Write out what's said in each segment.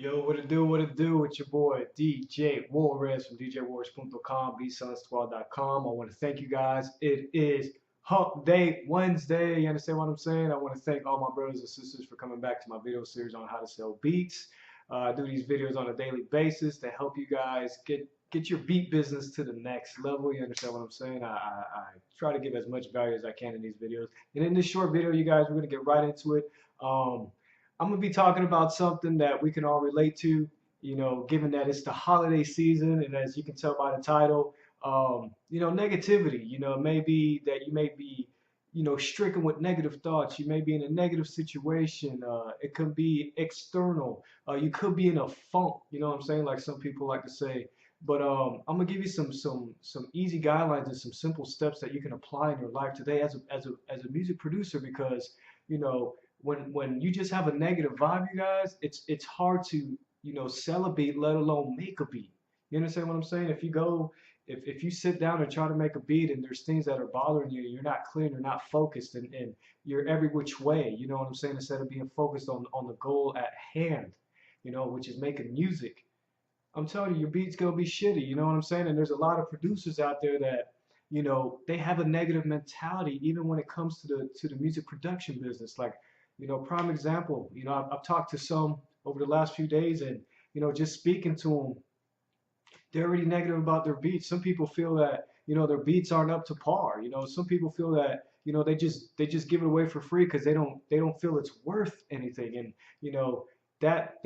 Yo, what it do? It's your boy DJ Juarez from DJWarez.com, BSunSquad.com. I want to thank you guys. It is Hump Day Wednesday. You understand what I'm saying? I want to thank all my brothers and sisters for coming back to my video series on how to sell beats. I do these videos on a daily basis to help you guys get your beat business to the next level. You understand what I'm saying? I try to give as much value as I can in these videos. And in this short video, you guys, we're gonna get right into it. I'm gonna be talking about something that we can all relate to, given that it's the holiday season, and as you can tell by the title, negativity. It may be that you may be, stricken with negative thoughts. You may be in a negative situation. It could be external. You could be in a funk. You know what I'm saying? Like some people like to say. But I'm gonna give you some easy guidelines and some simple steps that you can apply in your life today as a music producer because you know when you just have a negative vibe, you guys, it's hard to sell a beat, let alone make a beat. You understand what I'm saying? If you sit down and try to make a beat and there's things that are bothering you, you're not clear, you're not focused, and you're every which way. You know what I'm saying? Instead of being focused on the goal at hand, which is making music. I'm telling you, your beat's gonna be shitty. You know what I'm saying? And there's a lot of producers out there that, they have a negative mentality even when it comes to the music production business. Like, prime example. I've talked to some over the last few days, and just speaking to them, they're already negative about their beats. Some people feel that their beats aren't up to par. Some people feel that they just give it away for free because they don't feel it's worth anything. And that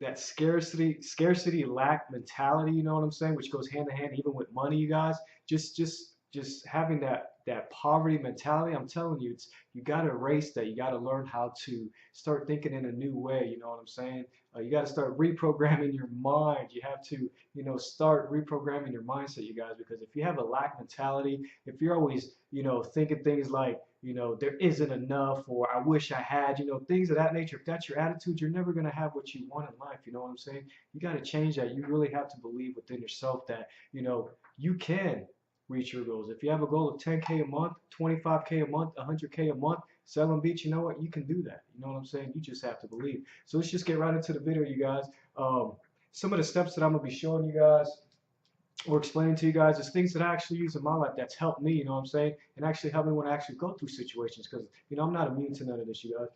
that scarcity lack mentality, you know what I'm saying, which goes hand in hand even with money, you guys. Just having that poverty mentality, I'm telling you, you got to erase that. You got to learn how to start thinking in a new way, you know what I'm saying. You got to start reprogramming your mind. You have to start reprogramming your mindset, you guys, because if you have a lack mentality, if you're always thinking things like there isn't enough, or I wish I had, things of that nature. If that's your attitude, you're never going to have what you want in life. You know what I'm saying? You got to change that. You really have to believe within yourself that, you can reach your goals. If you have a goal of 10K a month, 25K a month, 100K a month, selling beats, you know what? You can do that. You know what I'm saying? You just have to believe. So let's just get right into the video, you guys. Some of the steps that I'm going to be showing you guys or explaining to you guys is things that I actually use in my life that's helped me, you know what I'm saying, and actually help me when I actually go through situations because, I'm not immune to none of this, you guys.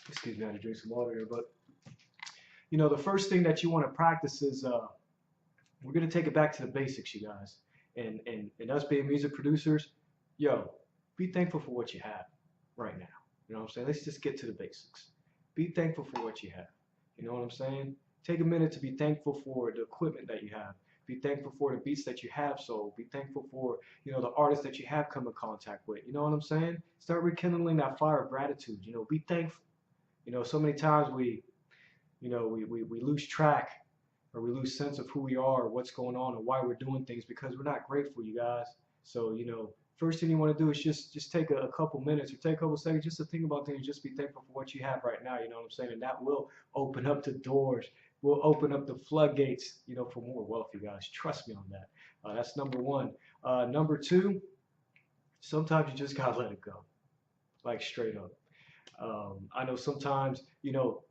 Excuse me, I had to drink some water here, but, the first thing that you want to practice is we're going to take it back to the basics, you guys. And us being music producers, yo, be thankful for what you have right now. You know what I'm saying? Let's just get to the basics. Be thankful for what you have. You know what I'm saying? Take a minute to be thankful for the equipment that you have. Be thankful for the beats that you have sold. Be thankful for, the artists that you have come in contact with. You know what I'm saying? Start rekindling that fire of gratitude. Be thankful. So many times we lose track, or we lose sense of who we are, or what's going on, or why we're doing things because we're not grateful, you guys. So, first thing you want to do is just take a couple minutes or take a couple seconds just to think about things, just be thankful for what you have right now, you know what I'm saying? And that will open up the doors, will open up the floodgates, for more wealth, you guys. Trust me on that. That's number one. Number two, sometimes you just gotta let it go, like straight up. I know sometimes,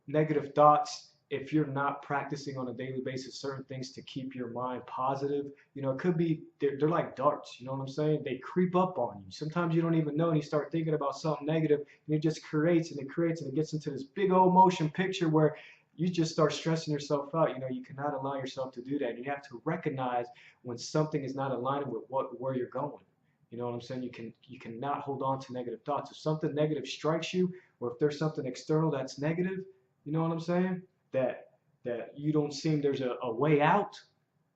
negative thoughts, if you're not practicing on a daily basis certain things to keep your mind positive, it could be, they're like darts, you know what I'm saying? They creep up on you. Sometimes you don't even know, and you start thinking about something negative, and it just creates and it creates, and it gets into this big old motion picture where you just start stressing yourself out. You cannot allow yourself to do that. And you have to recognize when something is not aligning with where you're going. You know what I'm saying? You cannot hold on to negative thoughts. If something negative strikes you, or if there's something external that's negative, you know what I'm saying? That you don't seem there's a way out.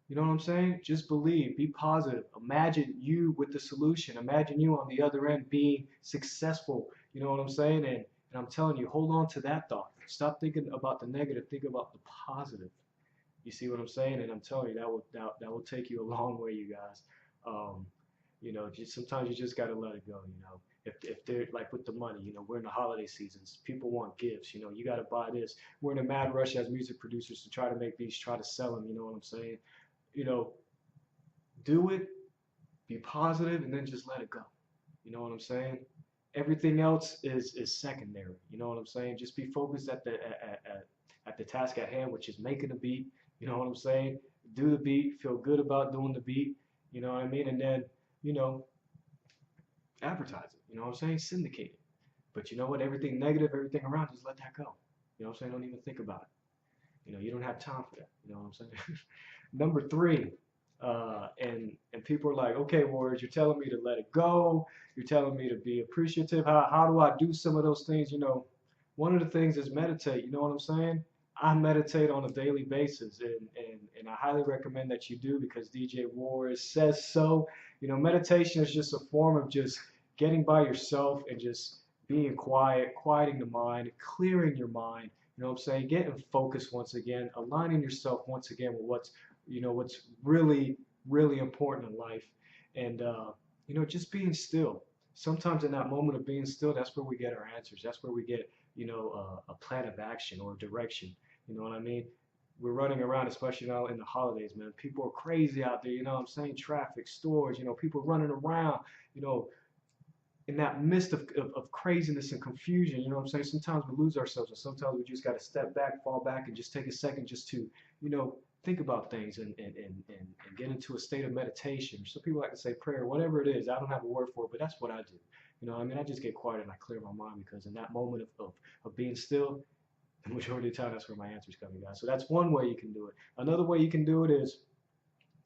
You know what I'm saying? Just believe, be positive. Imagine you with the solution. Imagine you on the other end being successful. You know what I'm saying? And I'm telling you, hold on to that thought. Stop thinking about the negative. Think about the positive. You see what I'm saying? And I'm telling you, that will take you a long way, you guys. Um, just sometimes you just gotta let it go. If they're like with the money, we're in the holiday seasons. People want gifts. You gotta buy this. We're in a mad rush as music producers to try to make these, try to sell them. You know what I'm saying? You know, do it, be positive, and then just let it go. You know what I'm saying? Everything else is secondary. You know what I'm saying? Just be focused at the task at hand, which is making a beat. You know what I'm saying? Do the beat, feel good about doing the beat. You know what I mean? And then, you know, advertise it. You know what I'm saying? Syndicate it. But you know what? Everything negative, everything around, just let that go. You know what I'm saying? Don't even think about it. You know, you don't have time for that. You know what I'm saying? Number three, and people are like, okay, Warriors, you're telling me to let it go. You're telling me to be appreciative. How do I do some of those things? You know, one of the things is meditate. You know what I'm saying? I meditate on a daily basis, and I highly recommend that you do because DJ Warriors says so. You know, meditation is just a form of just getting by yourself and just being quiet, quieting the mind, clearing your mind. You know what I'm saying? Getting focused once again, aligning yourself once again with what's really, really important in life. And, you know, just being still. Sometimes in that moment of being still, that's where we get our answers. That's where we get, you know, a plan of action or direction. You know what I mean? We're running around, especially now in the holidays, man. People are crazy out there, you know what I'm saying? Traffic, stores, you know, people running around, you know, in that midst of craziness and confusion, you know what I'm saying? Sometimes we lose ourselves, and sometimes we just got to step back, fall back, and just take a second just to, you know, think about things and get into a state of meditation. Some people like to say prayer, whatever it is. I don't have a word for it, but that's what I do. You know, I mean, I just get quiet and I clear my mind because in that moment of being still, the majority of the time, that's where my answers come, guys. So that's one way you can do it. Another way you can do it is,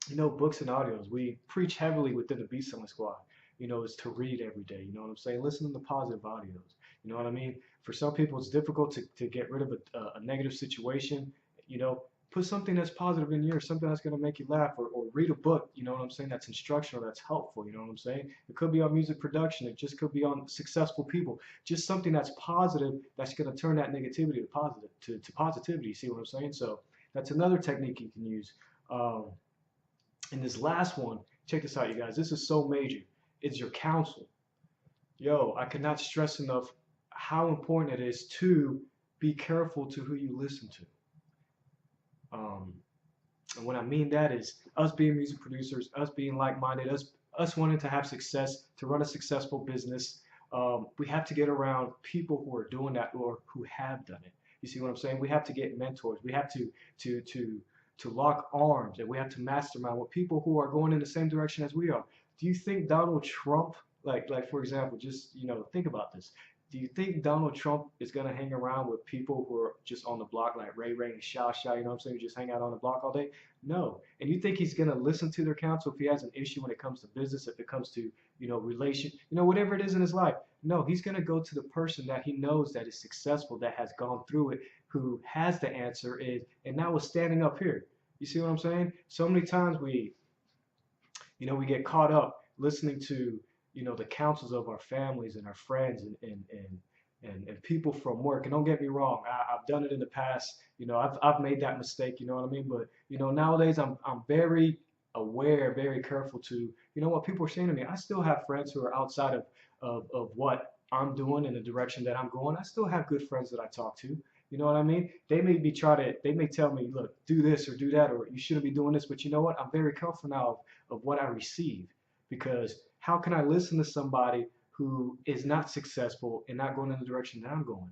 you know, books and audios. We preach heavily within the Beat Selling Squad, you know, is to read every day. You know what I'm saying? Listen to positive audios. You know what I mean? For some people, it's difficult to get rid of a negative situation. You know, put something that's positive in here, something that's going to make you laugh, or read a book, you know what I'm saying, that's instructional, that's helpful, you know what I'm saying? It could be on music production, it just could be on successful people, just something that's positive that's going to turn that negativity to positive, to positivity, you see what I'm saying? So that's another technique you can use. Um, and this last one, check this out, you guys, this is so major. It's your counsel. Yo, I cannot stress enough how important it is to be careful to who you listen to. Um, and what I mean that is us being music producers, us being like-minded, us wanting to have success, to run a successful business. We have to get around people who are doing that or who have done it. You see what I'm saying? We have to get mentors. We have to lock arms, and we have to mastermind with people who are going in the same direction as we are. Do you think Donald Trump, like for example, just you know, think about this. Do you think Donald Trump is gonna hang around with people who are just on the block like Ray Ray and Sha Sha, you know what I'm saying, who just hang out on the block all day? No. And you think he's gonna listen to their counsel if he has an issue when it comes to business, if it comes to, you know, relation, you know, whatever it is in his life? No, he's gonna go to the person that he knows that is successful, that has gone through it, who has the answer is, and now is standing up here. You see what I'm saying? So many times you know, we get caught up listening to, you know, the counsels of our families and our friends and people from work. And don't get me wrong, I've done it in the past. You know, I've made that mistake. You know what I mean? But you know, nowadays I'm very aware, very careful to, you know, what people are saying to me. I still have friends who are outside of what I'm doing in the direction that I'm going. I still have good friends that I talk to. You know what I mean? They may tell me, look, do this or do that, or you shouldn't be doing this. But you know what? I'm very careful now of what I receive, because how can I listen to somebody who is not successful and not going in the direction that I'm going?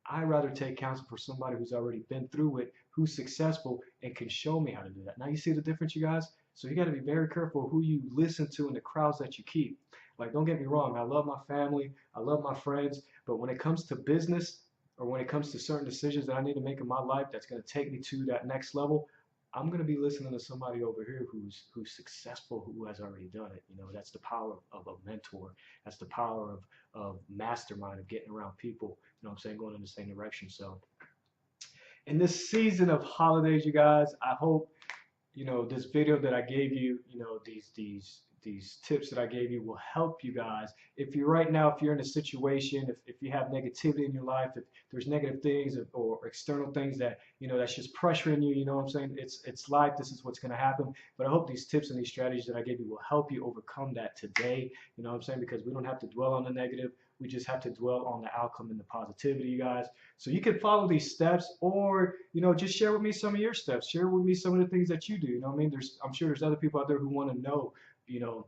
I'd rather take counsel for somebody who's already been through it, who's successful, and can show me how to do that. Now you see the difference, you guys? So you got to be very careful who you listen to and the crowds that you keep. Like, don't get me wrong, I love my family, I love my friends, but when it comes to business or when it comes to certain decisions that I need to make in my life that's going to take me to that next level, I'm going to be listening to somebody over here who's successful, who has already done it. You know, that's the power of a mentor. That's the power of mastermind, of getting around people, you know what I'm saying, going in the same direction. So in this season of holidays, you guys, I hope, you know, this video that I gave you, you know, these tips that I gave you will help you guys. If you're right now, if you're in a situation, if you have negativity in your life, if there's negative things or external things that, you know, that's just pressuring you, you know what I'm saying? It's life, this is what's going to happen. But I hope these tips and these strategies that I gave you will help you overcome that today, you know what I'm saying? Because we don't have to dwell on the negative. We just have to dwell on the outcome and the positivity, you guys. So you can follow these steps, or, you know, just share with me some of your steps. Share with me some of the things that you do. You know what I mean? I'm sure there's other people out there who want to know, you know,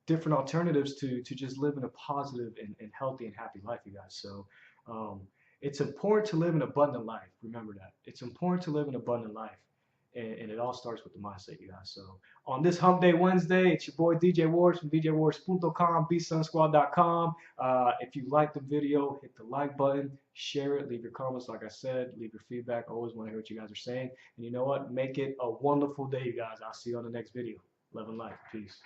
different alternatives to just living a positive and healthy and happy life, you guys. So it's important to live an abundant life. Remember that. It's important to live an abundant life. And it all starts with the mindset, you guys. So on this Hump Day Wednesday, it's your boy DJ Wars from djwars.com, bsunsquad.com. If you like the video, hit the like button, share it, leave your comments. Like I said, leave your feedback. I always want to hear what you guys are saying. And you know what? Make it a wonderful day, you guys. I'll see you on the next video. Love and light. Peace.